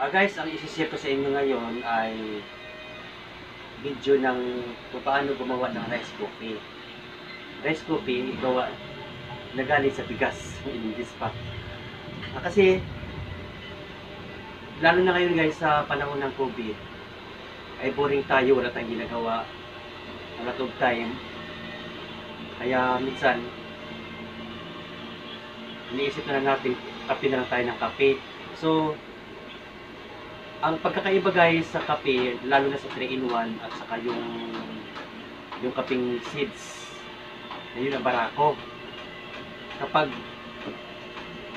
Guys, ang isi-share ko sa inyo ngayon ay video ng kung paano gumawa ng rice coffee. Rice coffee, gawa na galing sa bigas, imbis pa. Kasi, lalo na ngayon guys sa panahon ng COVID, ay boring tayo, wala tayong ginagawa, wala tayong time. Kaya minsan, iniisip na natin, kape na lang tayo ng kape. So, ang pagkakaiba guys sa kape, lalo na sa 3-in-1 at saka yung kaping seeds, yun ang barako. Kapag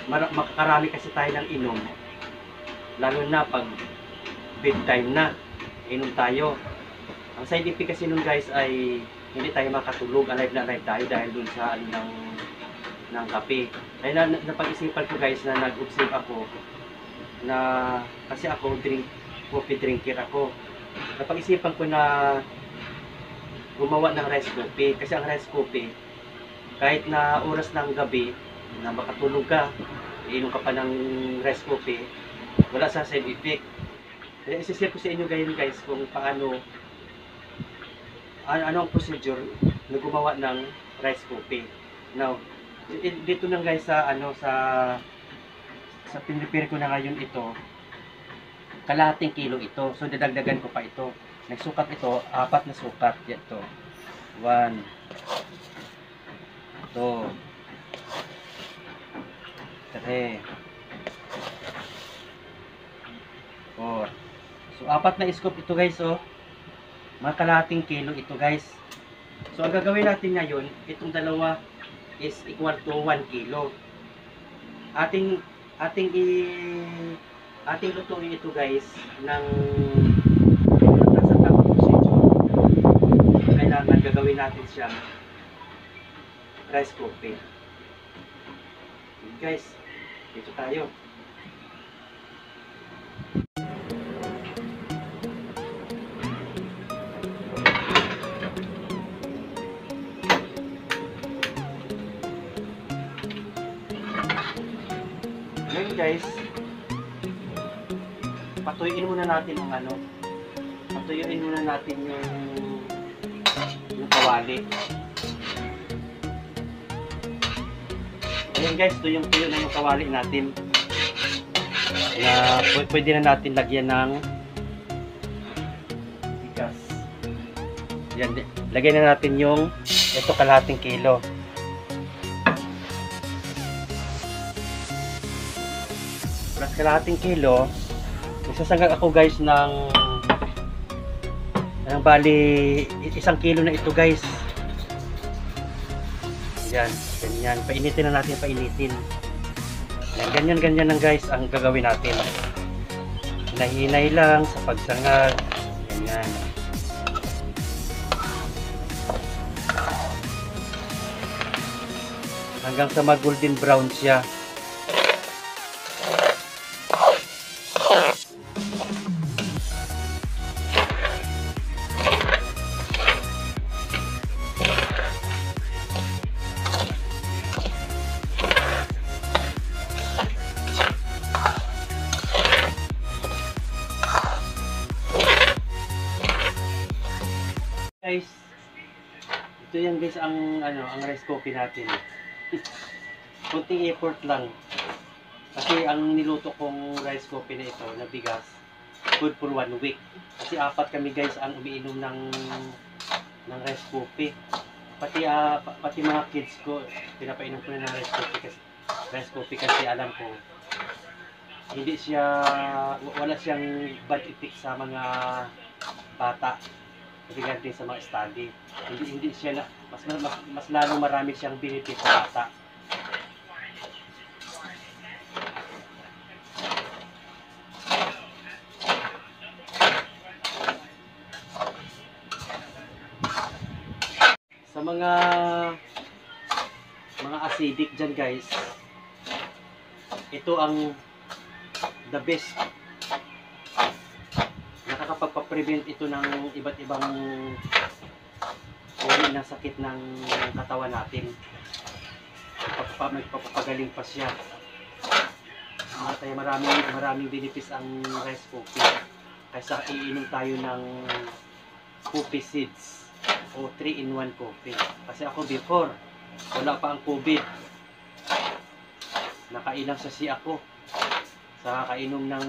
makakarami kasi tayo ng inom, lalo na pag bedtime na, inom tayo. Ang side effect kasi nun guys ay hindi tayo makatulog, alive na alive tayo dahil dun sa ng kape. Kaya napag-isipan ko guys na nag-observe ako na kasi ako coffee drinker ako. Napag-isipan ko na gumawa ng rice coffee kasi ang rice coffee kahit na oras ng gabi na makatulog ka, iinom ka pa ng rice coffee, wala sa side effect. Kaya isi-share ko sa inyo guys kung paano ano ang procedure na gumawa ng rice coffee. Now, dito lang guys sa sa pinipir ko na ngayon ito, kalahating kilo ito. So dadagdagan ko pa ito. Nagsukat ito, 4 na sukat. Yan ito. 1 2 3 4. So 4 na scoop ito guys, oh. Mga kalahating kilo ito guys. So ang gagawin natin ngayon, itong dalawa is equal to 1 kilo. Ating lutuin ito guys ng nasa tamang procedure. Kailangan gagawin natin siyang rice coffee. Guys, dito tayo. Ngayon guys, patuyuin muna natin ang patuyuin muna natin yung kawali. Ngayon guys, tuyo na yung kawali natin. Na pwede na natin lagyan ng bigas. Yan, lagyan na natin yung ito kalahating kilo. Plus kalahating kilo, isasangag ako guys ng bali 1 kilo na ito guys. Yan, ganyan. Painitin na natin, painitin. Yan, ganyan lang guys ang gagawin natin. Hinahinay lang sa pagsangag. Ganyan. Hanggang sa mag-golden brown siya. Guys, ito yan guys ang rice coffee natin. Kunting effort lang. Kasi ang niluto kong rice coffee na ito na bigas, good for 1 week. Kasi 4 kami guys ang umiinom ng rice coffee. Pati mga kids ko, pinapainom ko na ng rice coffee kasi alam ko hindi siya, wala siyang bad effect sa mga bata. Regarding sa mga study, hindi siya mas lalong marami siyang benefit sa bata. Sa mga acidic dyan guys, ito ang the best. Nakakapagpa-prevent ito ng iba't ibang uri ng sakit ng katawan natin. Magpapagaling pa siya. Kaya maraming benefits ang rice coffee. Kaysa iinom tayo ng coffee seeds o 3-in-1 coffee. Kasi ako before, wala pa ang COVID. Nakailang sasi ako sa kainom ng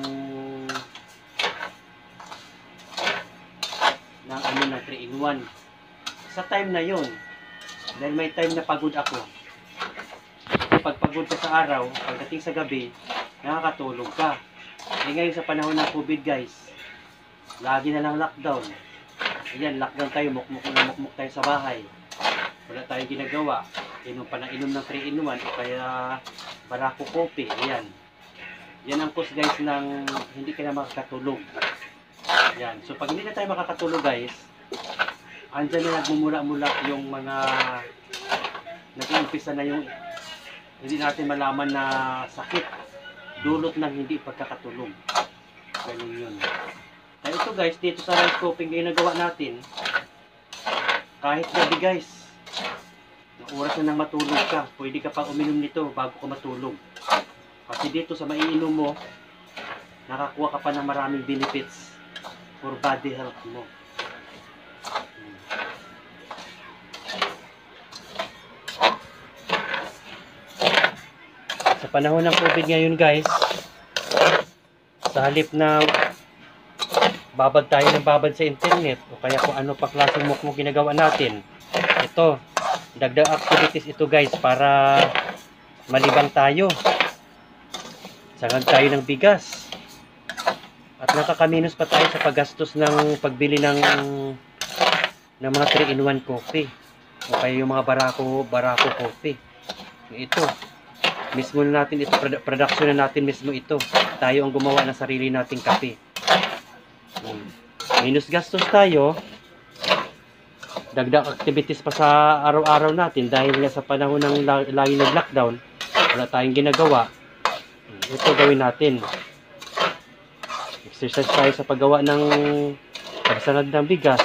3-in-1. Sa time na yon, dahil may time na pagod ako. Pag pagod ka sa araw, pagdating sa gabi, nakakatulog ka. Ngayon sa panahon ng COVID guys, lagi na lang lockdown. Ayan, lockdown tayo, mukmuk tayo sa bahay. Wala tayong ginagawa. Inom pa ng inom ng 3-in-1 o kaya barako coffee. Ayan. Yan ang cause guys ng hindi ka na makakatulog. Yan. So pag hindi na tayo makakatulog guys, andyan na nagmumula-mula yung mga nag-uumpisa na yung hindi natin malaman na sakit dulot ng hindi pagkakatulog. Ganun yun. Kaya ito guys, dito sa rice coffee na ginagawa natin, kahit gabi guys, na oras na nang matulog ka, pwede ka pa uminom nito bago ka matulog. Kasi dito sa maiinom mo, nakakuha ka pa ng maraming benefits for body health mo. Sa panahon ng COVID ngayon guys, sa halip na babad tayo ng babad sa internet o kaya kung ano pa klaseng mukmuk ginagawa natin, ito, dagdag activities ito guys para malibang tayo. Sagad tayo ng bigas. At nakakaminos pa tayo sa paggastos ng pagbili ng mga 3-in-1 coffee. O kaya yung mga barako coffee. Ito. Mismo na natin ito, production na natin mismo ito. Tayo ang gumawa ng sarili nating kape. Minus gastos tayo. Dagdag activities pa sa araw-araw natin dahil nga sa panahon ng lagi nag-lockdown, wala tayong ginagawa. Ito gawin natin. Exercise tayo sa paggawa ng pagsanad ng bigas.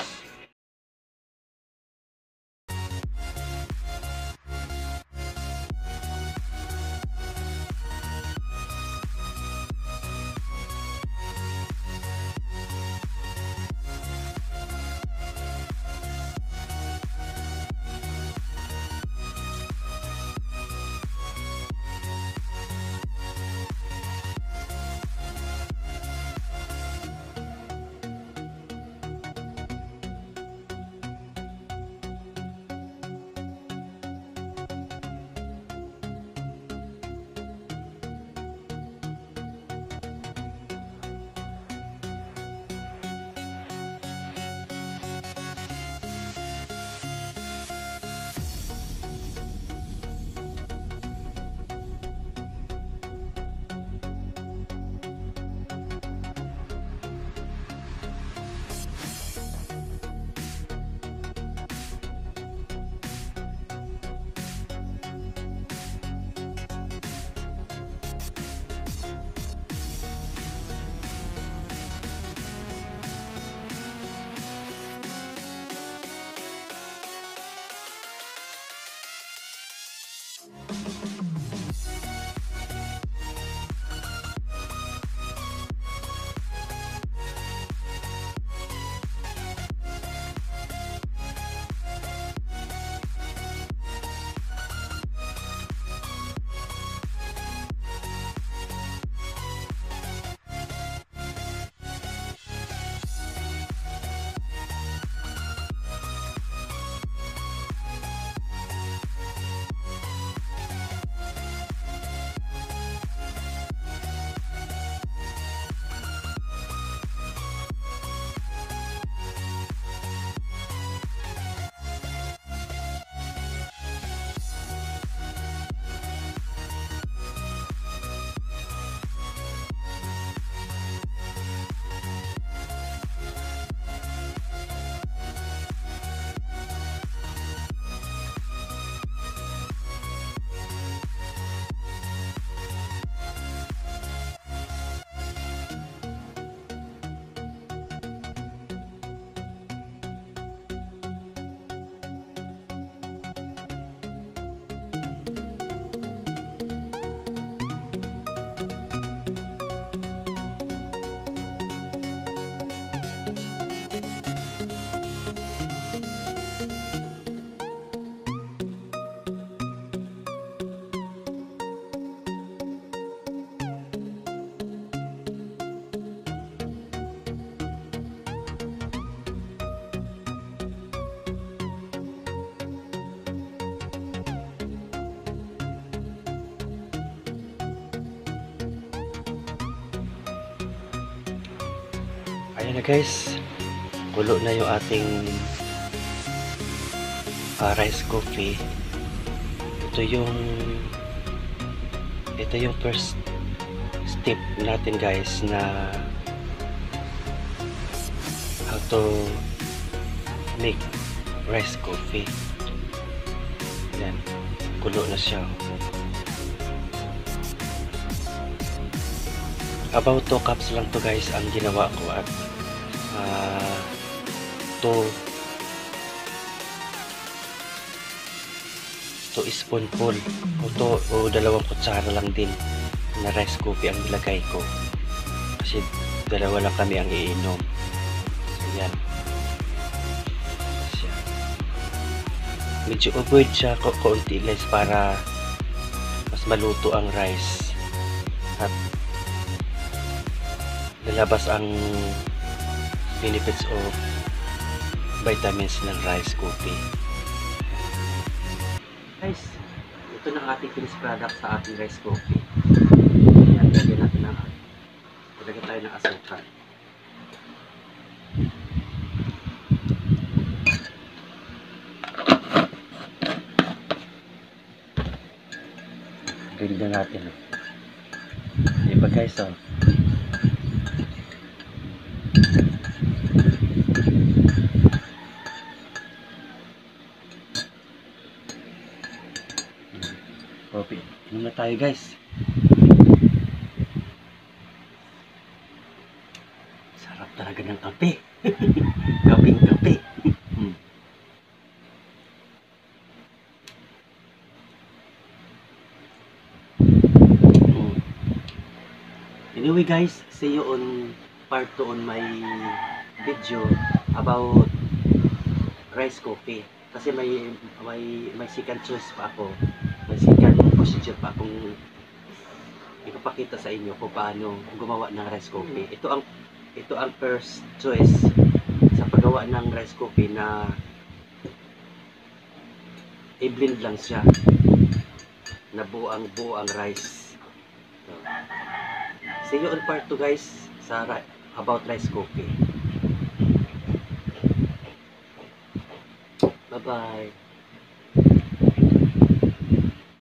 Ayan na guys, kulo na yung ating rice coffee. Ito yung first step natin guys na how to make rice coffee. Yan, kulo na siya. About 2 cups lang to guys ang ginawa ko at 2 spoonful o 2 kutsara lang din na rice coffee ang nilagay ko kasi 2 lang kami ang iinom. So yan siya. Medyo avoid siya kaunti less para mas maluto ang rice at lalabas ang benefits of vitamins ng rice coffee. Guys, ito na ang ating finished product sa ating rice coffee. Ayan, lagyan tayo ng asukal. Grill na natin. Diba guys, oh. Coffee. Inom na tayo guys. Sarap talaga ng kape. Kaping-kape. Anyway guys, see you on part 2 on my video about rice coffee. Kasi may second choice pa ako. May second procedure pa akong ipapakita sa inyo kung paano gumawa ng rice coffee. Ito ang first choice sa paggawa ng rice coffee na i-blend lang siya na buo ang rice. So, see you on part 2 guys sa about rice coffee. Bye bye.